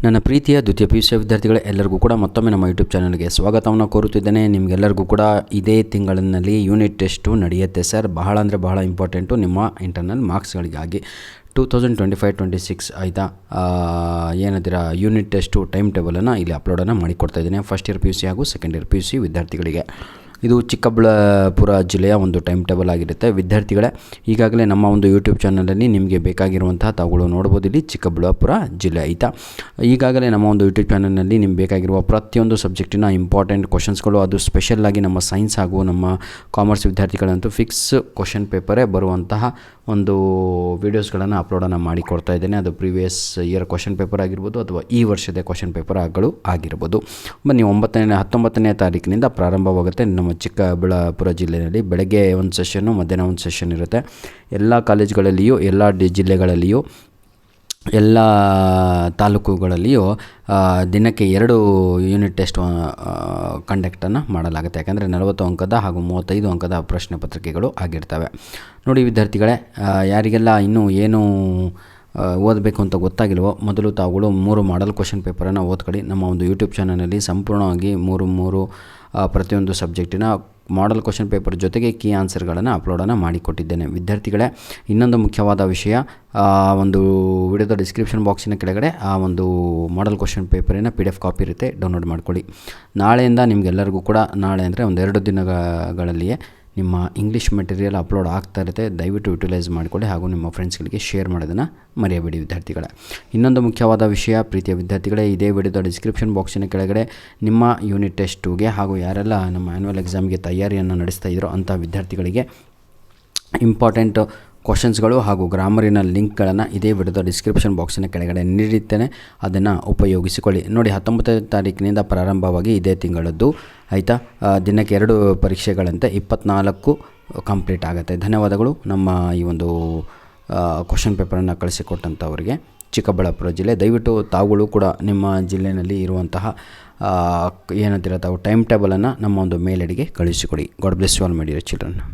ನನ್ನ ಪ್ರೀತಿಯ ದ್ವಿತೀಯ PUC ವಿದ್ಯಾರ್ಥಿಗಳೇ ಎಲ್ಲರಿಗೂ ಕೂಡ ಮತ್ತೊಮ್ಮೆ ನಮ್ಮ ಯೂಟ್ಯೂಬ್ ಚಾನಲ್ಗೆ ಸ್ವಾಗತವನ್ನು ಕೋರುತ್ತಿದ್ದೇನೆ. ನಿಮಗೆಲ್ಲರಿಗೂ ಕೂಡ ಇದೇ ತಿಂಗಳಿನಲ್ಲಿ ಯೂನಿಟ್ ಟೆಸ್ಟು ನಡೆಯುತ್ತೆ ಸರ್. ಬಹಳ ಅಂದರೆ ಬಹಳ ಇಂಪಾರ್ಟೆಂಟು ನಿಮ್ಮ ಇಂಟರ್ನಲ್ ಮಾರ್ಕ್ಸ್ಗಳಿಗಾಗಿ 2025-26 ಆಯಿತಾ. ಏನಂತೀರಾ ಯೂನಿಟ್ ಟೆಸ್ಟು ಟೈಮ್ ಟೇಬಲನ್ನು ಇಲ್ಲಿ ಅಪ್ಲೋಡನ್ನು ಮಾಡಿಕೊಡ್ತಾಯಿದ್ದೀನಿ ಫಸ್ಟ್ ಇಯರ್ PUC ಹಾಗೂ ಸೆಕೆಂಡ್ ಇಯರ್ PUC ವಿದ್ಯಾರ್ಥಿಗಳಿಗೆ. ಇದು ಚಿಕ್ಕಬಳ್ಳಾಪುರ ಜಿಲ್ಲೆಯ ಒಂದು ಟೈಮ್ ಟೇಬಲ್ ಆಗಿರುತ್ತೆ ವಿದ್ಯಾರ್ಥಿಗಳೇ. ಈಗಾಗಲೇ ನಮ್ಮ ಒಂದು ಯೂಟ್ಯೂಬ್ ಚಾನಲಲ್ಲಿ ನಿಮಗೆ ಬೇಕಾಗಿರುವಂತಹ ತಾವುಗಳು ನೋಡ್ಬೋದು, ಇಲ್ಲಿ ಚಿಕ್ಕಬಳ್ಳಾಪುರ ಜಿಲ್ಲೆ ಆಯಿತಾ. ಈಗಾಗಲೇ ನಮ್ಮ ಒಂದು ಯೂಟ್ಯೂಬ್ ಚಾನಲ್ನಲ್ಲಿ ನಿಮ್ಗೆ ಬೇಕಾಗಿರುವ ಪ್ರತಿಯೊಂದು ಸಬ್ಜೆಕ್ಟಿನ ಇಂಪಾರ್ಟೆಂಟ್ ಕ್ವಶನ್ಸ್ಗಳು, ಅದು ಸ್ಪೆಷಲ್ಲಾಗಿ ನಮ್ಮ ಸೈನ್ಸ್ ಹಾಗೂ ನಮ್ಮ ಕಾಮರ್ಸ್ ವಿದ್ಯಾರ್ಥಿಗಳಂತೂ ಫಿಕ್ಸ್ ಕ್ವಶನ್ ಪೇಪರೇ ಬರುವಂತಹ ಒಂದು ವೀಡಿಯೋಸ್ಗಳನ್ನು ಅಪ್ಲೋಡನ್ನು ಮಾಡಿ ಕೊಡ್ತಾ ಇದ್ದೇನೆ. ಅದು ಪ್ರೀವಿಯಸ್ ಇಯರ್ ಕ್ವಶನ್ ಪೇಪರ್ ಆಗಿರ್ಬೋದು ಅಥವಾ ಈ ವರ್ಷದ ಕ್ವಶನ್ ಪೇಪರ್ಗಳು ಆಗಿರ್ಬೋದು. ಬನ್ನಿ, 19ನೇ ತಾರೀಕಿನಿಂದ ಪ್ರಾರಂಭವಾಗುತ್ತೆ ನಮ್ಮ ಚಿಕ್ಕಬಳ್ಳಾಪುರ ಜಿಲ್ಲೆಯಲ್ಲಿ. ಬೆಳಗ್ಗೆ ಒಂದು ಸೆಷನ್ನು, ಮಧ್ಯಾಹ್ನ ಒಂದು ಸೆಷನ್ ಇರುತ್ತೆ. ಎಲ್ಲ ಕಾಲೇಜುಗಳಲ್ಲಿಯೂ, ಎಲ್ಲ ಜಿಲ್ಲೆಗಳಲ್ಲಿಯೂ, ಎಲ್ಲ ತಾಲೂಕುಗಳಲ್ಲಿಯೂ ದಿನಕ್ಕೆ 2 ಯೂನಿಟ್ ಟೆಸ್ಟ್ ಕಂಡಕ್ಟನ್ನು ಮಾಡಲಾಗುತ್ತೆ. ಯಾಕಂದರೆ 40 ಅಂಕದ ಹಾಗೂ 35 ಅಂಕದ ಪ್ರಶ್ನೆ ಪತ್ರಿಕೆಗಳು ಆಗಿರ್ತವೆ. ನೋಡಿ ವಿದ್ಯಾರ್ಥಿಗಳೇ, ಯಾರಿಗೆಲ್ಲ ಇನ್ನೂ ಏನು ಓದಬೇಕು ಅಂತ ಗೊತ್ತಾಗಿಲ್ವೋ, ಮೊದಲು ತಾವುಗಳು 3 ಮಾಡಲ್ ಕ್ವಶನ್ ಪೇಪರನ್ನು ಓದ್ಕೊಳ್ಳಿ. ನಮ್ಮ ಒಂದು ಯೂಟ್ಯೂಬ್ ಚಾನಲಲ್ಲಿ ಸಂಪೂರ್ಣವಾಗಿ 3 ಪ್ರತಿಯೊಂದು ಸಬ್ಜೆಕ್ಟಿನ ಮಾಡಲ್ ಕ್ವಶನ್ ಪೇಪರ್ ಜೊತೆಗೆ ಕೀ ಆನ್ಸರ್ಗಳನ್ನು ಅಪ್ಲೋಡನ್ನು ಮಾಡಿಕೊಟ್ಟಿದ್ದೇನೆ ವಿದ್ಯಾರ್ಥಿಗಳೇ. ಇನ್ನೊಂದು ಮುಖ್ಯವಾದ ವಿಷಯ, ಒಂದು ವಿಡಿಯೋದ ಡಿಸ್ಕ್ರಿಪ್ಷನ್ ಬಾಕ್ಸಿನ ಕೆಳಗಡೆ ಆ ಒಂದು ಮಾಡಲ್ ಕ್ವಶನ್ ಪೇಪರಿನ PDF ಕಾಪಿ ಇರುತ್ತೆ, ಡೌನ್ಲೋಡ್ ಮಾಡ್ಕೊಳ್ಳಿ. ನಾಳೆಯಿಂದ ನಿಮಗೆಲ್ಲರಿಗೂ ಕೂಡ, ನಾಳೆ ಅಂದರೆ ಒಂದು 2 ದಿನಗಳಲ್ಲಿಯೇ ನಿಮ್ಮ ಇಂಗ್ಲೀಷ್ ಮೆಟೀರಿಯಲ್ ಅಪ್ಲೋಡ್ ಆಗ್ತಾ ಇರುತ್ತೆ. ದಯವಿಟ್ಟು ಯುಟಿಲೈಸ್ ಮಾಡಿಕೊಳ್ಳಿ ಹಾಗೂ ನಿಮ್ಮ ಫ್ರೆಂಡ್ಸ್ಗಳಿಗೆ ಶೇರ್ ಮಾಡೋದನ್ನು ಮರೆಯಬೇಡಿ ವಿದ್ಯಾರ್ಥಿಗಳೇ. ಇನ್ನೊಂದು ಮುಖ್ಯವಾದ ವಿಷಯ ಪ್ರೀತಿಯ ವಿದ್ಯಾರ್ಥಿಗಳೇ, ಇದೇ ವಿಡಿಯೋದ ಡಿಸ್ಕ್ರಿಪ್ಷನ್ ಬಾಕ್ಸಿನ ಕೆಳಗಡೆ ನಿಮ್ಮ ಯೂನಿಟ್ ಟೆಸ್ಟುಗೆ ಹಾಗೂ ಯಾರೆಲ್ಲ ನಮ್ಮ ಆ್ಯನ್ಯುವಲ್ ಎಕ್ಸಾಮ್ಗೆ ತಯಾರಿಯನ್ನು ನಡೆಸ್ತಾ ಇದ್ರೋ ಅಂಥ ವಿದ್ಯಾರ್ಥಿಗಳಿಗೆ ಇಂಪಾರ್ಟೆಂಟ್ ಕ್ವಶನ್ಸ್ಗಳು ಹಾಗೂ ಗ್ರಾಮರಿನ ಲಿಂಕ್ಗಳನ್ನು ಇದೇ ವಿಡಿಯೋದ ಡಿಸ್ಕ್ರಿಪ್ಷನ್ ಬಾಕ್ಸಿನ ಕೆಳಗಡೆ ನೀಡಿರ್ತೇನೆ, ಅದನ್ನು ಉಪಯೋಗಿಸಿಕೊಳ್ಳಿ. ನೋಡಿ, 19ನೇ ತಾರೀಕಿನಿಂದ ಪ್ರಾರಂಭವಾಗಿ ಇದೇ ತಿಂಗಳದ್ದು ಆಯಿತಾ. ದಿನಕ್ಕೆ 2 ಪರೀಕ್ಷೆಗಳಂತೆ 24 ಕಂಪ್ಲೀಟ್ ಆಗುತ್ತೆ. ಧನ್ಯವಾದಗಳು ನಮ್ಮ ಈ ಒಂದು ಕ್ವಶನ್ ಪೇಪರನ್ನು ಕಳಿಸಿಕೊಟ್ಟಂಥವರಿಗೆ, ಚಿಕ್ಕಬಳ್ಳಾಪುರ ಜಿಲ್ಲೆ. ದಯವಿಟ್ಟು ತಾವುಗಳು ಕೂಡ ನಿಮ್ಮ ಜಿಲ್ಲೆಯಲ್ಲಿ ಇರುವಂತಹ ಏನಂತೀರ ತಾವು ಟೈಮ್ ಟೇಬಲನ್ನು ನಮ್ಮ ಒಂದು ಮೇಲ್ ಐಡಿಗೆ ಕಳಿಸಿಕೊಡಿ. God bless you all my dear children.